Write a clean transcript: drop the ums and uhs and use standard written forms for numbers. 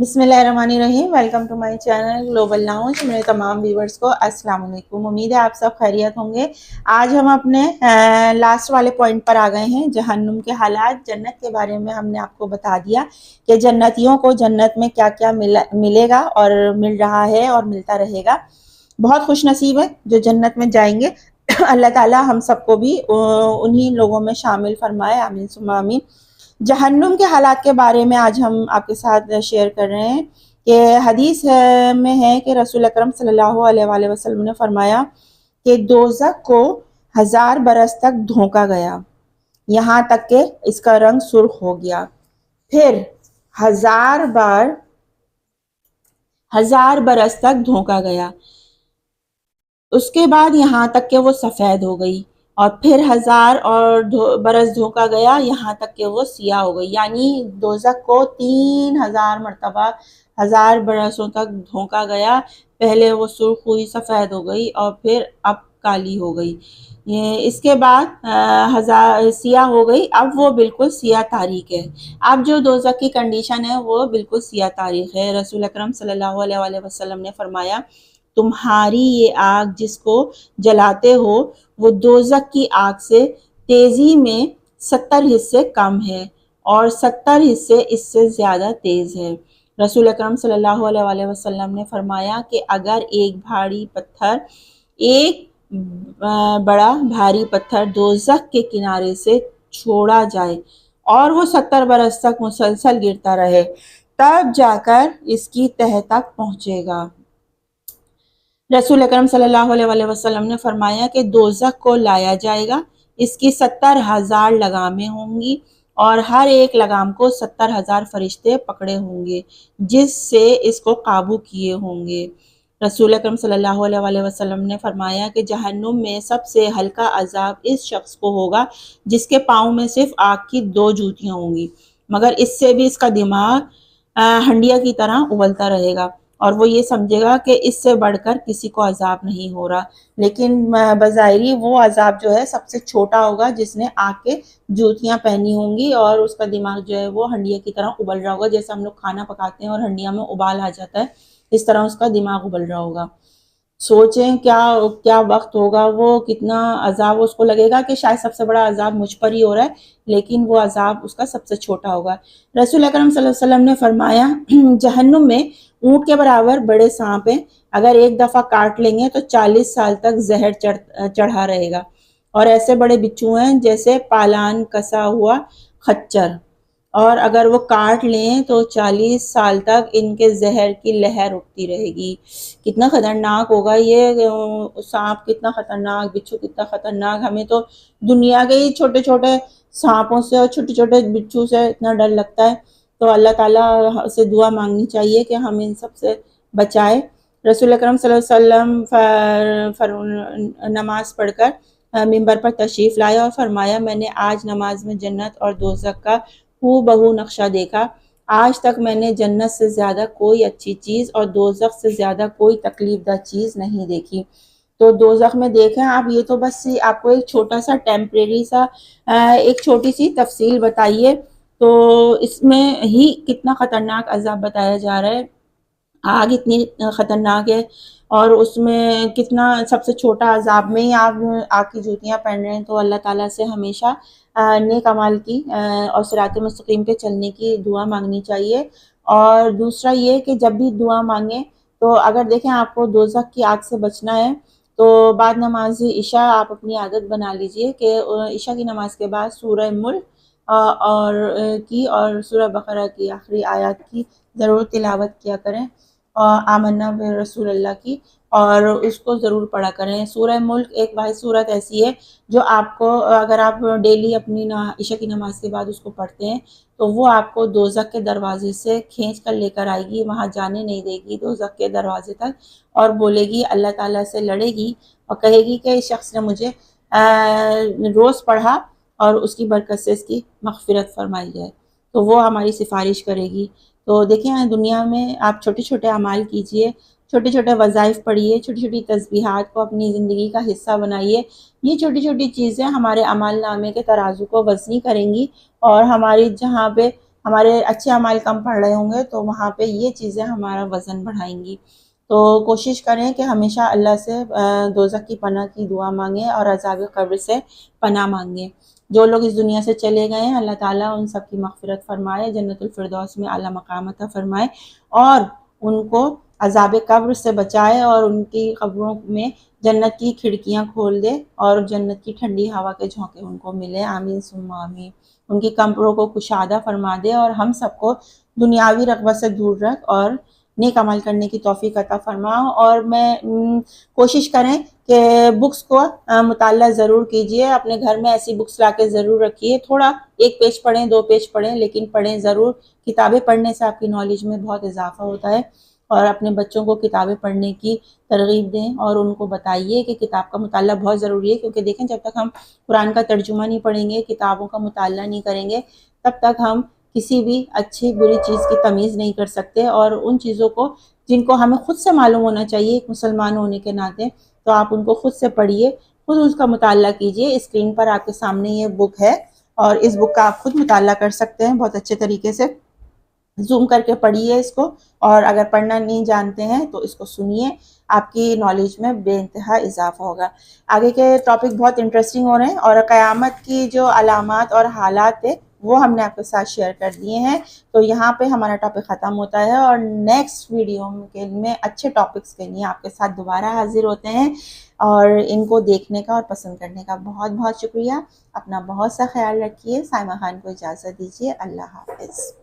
بسم اللہ الرحمن الرحیم۔ Welcome to my channel global lounge. میرے تمام ویورز کو السلام علیکم۔ امید ہے آپ سب خیریت ہوں گے۔ آج ہم اپنے لاسٹ والے پوائنٹ پر آ گئے ہیں، جہنم کے حالات۔ جنت کے بارے میں ہم نے آپ کو بتا دیا کہ جنتیوں کو جنت میں کیا کیا ملے گا اور مل رہا ہے اور ملتا رہے گا۔ بہت خوش نصیب ہے جو جنت میں جائیں گے۔ اللہ تعالیٰ ہم سب کو بھی انہی لوگوں میں شامل فرمائے، آمین ثم آمین۔ جہنم کے حالات کے بارے میں آج ہم آپ کے ساتھ شیئر کر رہے ہیں کہ حدیث میں ہے کہ رسول اکرم صلی اللہ علیہ وآلہ وسلم نے فرمایا کہ دوزخ کو 1000 برس تک دھونکا گیا، یہاں تک کہ اس کا رنگ سرخ ہو گیا، پھر 1000 برس تک دھونکا گیا، اس کے بعد یہاں تک کہ وہ سفید ہو گئی، اور پھر 1000 اور برس دھونکا گیا، یہاں تک کہ وہ سیاہ ہو گئی۔ یعنی دوزخ کو 3000 مرتبہ 1000 برسوں تک دھونکا گیا۔ پہلے وہ سرخ ہوئی، سفید ہو گئی، اور پھر اب کالی ہو گئی۔ اس کے بعد سیاہ ہو گئی، اب وہ بالکل سیاہ تاریک ہے۔ اب جو دوزخ کی کنڈیشن ہے وہ بالکل سیاہ تاریک ہے۔ رسول اکرم صلی اللہ علیہ وآلہ وسلم نے فرمایا، تمہاری یہ آگ جس کو جلاتے ہو وہ دوزخ کی آگ سے تیزی میں 70 حصے کم ہے اور 70 حصے اس سے زیادہ تیز ہے۔ رسول اکرم صلی اللہ علیہ وآلہ وسلم نے فرمایا کہ اگر ایک بڑا بھاری پتھر دوزخ کے کنارے سے چھوڑا جائے اور وہ 70 برس تک مسلسل گرتا رہے، تب جا کر اس کی تہہ تک پہنچے گا۔ رسول اکرم صلی اللہ علیہ وآلہ وسلم نے فرمایا کہ دوزخ کو لایا جائے گا، اس کی 70,000 لگامیں ہوں گی اور ہر ایک لگام کو 70,000 فرشتے پکڑے ہوں گے جس سے اس کو قابو کیے ہوں گے۔ رسول اکرم صلی اللہ علیہ وآلہ وسلم نے فرمایا کہ جہنم میں سب سے ہلکا عذاب اس شخص کو ہوگا جس کے پاؤں میں صرف آگ کی 2 جوتیاں ہوں گی، مگر اس سے بھی اس کا دماغ ہنڈیا کی طرح ابلتا رہے گا اور وہ یہ سمجھے گا کہ اس سے بڑھ کر کسی کو عذاب نہیں ہو رہا، لیکن بظاہری وہ عذاب جو ہے سب سے چھوٹا ہوگا جس نے آگ کے جوتیاں پہنی ہوں گی اور اس کا دماغ جو ہے وہ ہنڈیا کی طرح ابل رہا ہوگا۔ جیسے ہم لوگ کھانا پکاتے ہیں اور ہنڈیا میں ابال آ جاتا ہے، اس طرح اس کا دماغ ابل رہا ہوگا۔ سوچیں کیا وقت ہوگا، وہ کتنا عذاب اس کو لگے گا کہ شاید سب سے بڑا عذاب مجھ پر ہی ہو رہا ہے، لیکن وہ عذاب اس کا سب سے چھوٹا ہوگا۔ رسول اکرم صلی اللہ علیہ وسلم نے فرمایا، جہنم میں اونٹ کے برابر بڑے سانپ ہیں، اگر ایک دفعہ کاٹ لیں گے تو 40 سال تک زہر چڑھا رہے گا، اور ایسے بڑے بچھو ہیں جیسے پالان کسا ہوا خچر، اور اگر وہ کاٹ لیں تو 40 سال تک ان کے زہر کی لہر اٹھتی رہے گی۔ کتنا خطرناک ہوگا یہ سانپ، کتنا خطرناک بچھو، کتنا خطرناک۔ ہمیں تو دنیا کے ہی چھوٹے چھوٹے سانپوں سے اور چھوٹے چھوٹے بچھو سے اتنا ڈر لگتا ہے، تو اللہ تعالیٰ سے دعا مانگنی چاہیے کہ ہم ان سب سے بچائے۔ رسول اکرم صلی اللہ علیہ وسلم نماز پڑھ کر منبر پر تشریف لائے اور فرمایا، میں نے آج نماز میں جنت اور دوزخ کا ہو بہو نقشہ دیکھا۔ آج تک میں نے جنت سے زیادہ کوئی اچھی چیز اور دوزخ سے زیادہ کوئی تکلیف دہ چیز نہیں دیکھی۔ تو دوزخ میں دیکھیں آپ، یہ تو بس آپ کو ایک چھوٹا سا ٹیمپریری سا ایک چھوٹی سی تفصیل بتائیے، تو اس میں ہی کتنا خطرناک عذاب بتایا جا رہا ہے۔ آگ اتنی خطرناک ہے اور اس میں کتنا سب سے چھوٹا عذاب میں ہی آگ کی جوتیاں پہن رہے ہیں۔ تو اللہ تعالیٰ سے ہمیشہ نیک اعمال کی اور صراط مستقیم پہ چلنے کی دعا مانگنی چاہیے۔ اور دوسرا یہ کہ جب بھی دعا مانگیں تو اگر دیکھیں آپ کو دوزخ کی آگ سے بچنا ہے تو بعد نماز عشاء آپ اپنی عادت بنا لیجئے کہ عشاء کی نماز کے بعد سورہ ملک اور سورہ بقرہ کی آخری آیات کی ضرور تلاوت کیا کریں، اور آمنا برسول اللہ کی، اور اس کو ضرور پڑھا کریں۔ سورہ ملک ایک واحد صورت ایسی ہے جو آپ کو اگر آپ ڈیلی اپنی عشاء کی نماز کے بعد اس کو پڑھتے ہیں تو وہ آپ کو دوزخ کے دروازے سے کھینچ کر لے کر آئے گی، وہاں جانے نہیں دے گی دوزخ کے دروازے تک، اور بولے گی، اللہ تعالیٰ سے لڑے گی اور کہے گی کہ اس شخص نے مجھے روز پڑھا اور اس کی برکت سے اس کی مغفرت فرمائی جائے، تو وہ ہماری سفارش کرے گی۔ تو دیکھیں دنیا میں آپ چھوٹے چھوٹے اعمال کیجئے، چھوٹے چھوٹے وظائف پڑھیے، چھوٹی چھوٹی تسبیحات کو اپنی زندگی کا حصہ بنائیے۔ یہ چھوٹی چھوٹی چیزیں ہمارے اعمال نامے کے ترازو کو وزنی کریں گی، اور ہماری جہاں پہ ہمارے اچھے اعمال کم پڑھ رہے ہوں گے تو وہاں پہ یہ چیزیں ہمارا وزن بڑھائیں گی۔ تو کوشش کریں کہ ہمیشہ اللہ سے دوزخ کی پناہ کی دعا مانگیں اور عذاب قبر سے پناہ مانگیں۔ جو لوگ اس دنیا سے چلے گئے ہیں اللہ تعالیٰ ان سب کی مغفرت فرمائے، جنت الفردوس میں اعلیٰ مقام عطا فرمائے اور ان کو عذاب قبر سے بچائے اور ان کی قبروں میں جنت کی کھڑکیاں کھول دے اور جنت کی ٹھنڈی ہوا کے جھونکے ان کو ملے، آمین ثم آمین۔ ان کی قبروں کو کشادہ فرما دے اور ہم سب کو دنیاوی رغبت سے دور رکھ اور نیک عمل کرنے کی توفیق عطا فرما۔ اور میں کوشش کریں کہ بکس کو مطالعہ ضرور کیجئے، اپنے گھر میں ایسی بکس لا کے ضرور رکھیے، تھوڑا 1 پیج پڑھیں 2 پیج پڑھیں لیکن پڑھیں ضرور۔ کتابیں پڑھنے سے آپ کی نالج میں بہت اضافہ ہوتا ہے، اور اپنے بچوں کو کتابیں پڑھنے کی ترغیب دیں اور ان کو بتائیے کہ کتاب کا مطالعہ بہت ضروری ہے، کیونکہ دیکھیں جب تک ہم قرآن کا ترجمہ نہیں پڑھیں گے، کتابوں کا مطالعہ نہیں کریں گے، تب تک ہم کسی بھی اچھی بری چیز کی تمیز نہیں کر سکتے، اور ان چیزوں کو جن کو ہمیں خود سے معلوم ہونا چاہیے ایک مسلمان ہونے کے ناطے، تو آپ ان کو خود سے پڑھیے، خود اس کا مطالعہ کیجئے۔ اسکرین پر آپ کے سامنے یہ بک ہے اور اس بک کا آپ خود مطالعہ کر سکتے ہیں بہت اچھے طریقے سے، زوم کر کے پڑھیے اس کو، اور اگر پڑھنا نہیں جانتے ہیں تو اس کو سنیے، آپ کی نالج میں بے انتہا اضافہ ہوگا۔ آگے کے ٹاپک بہت انٹرسٹنگ ہو رہے ہیں، اور قیامت کی جو علامات اور حالات ہے وہ ہم نے آپ کے ساتھ شیئر کر دیے ہیں۔ تو یہاں پہ ہمارا ٹاپک ختم ہوتا ہے، اور نیکسٹ ویڈیو کے میں اچھے ٹاپکس کے لیے آپ کے ساتھ دوبارہ حاضر ہوتے ہیں، اور ان کو دیکھنے کا اور پسند کرنے کا بہت بہت شکریہ۔ اپنا بہت سا خیال رکھیے۔ سائمہ خان کو اجازت دیجیے، اللہ حافظ۔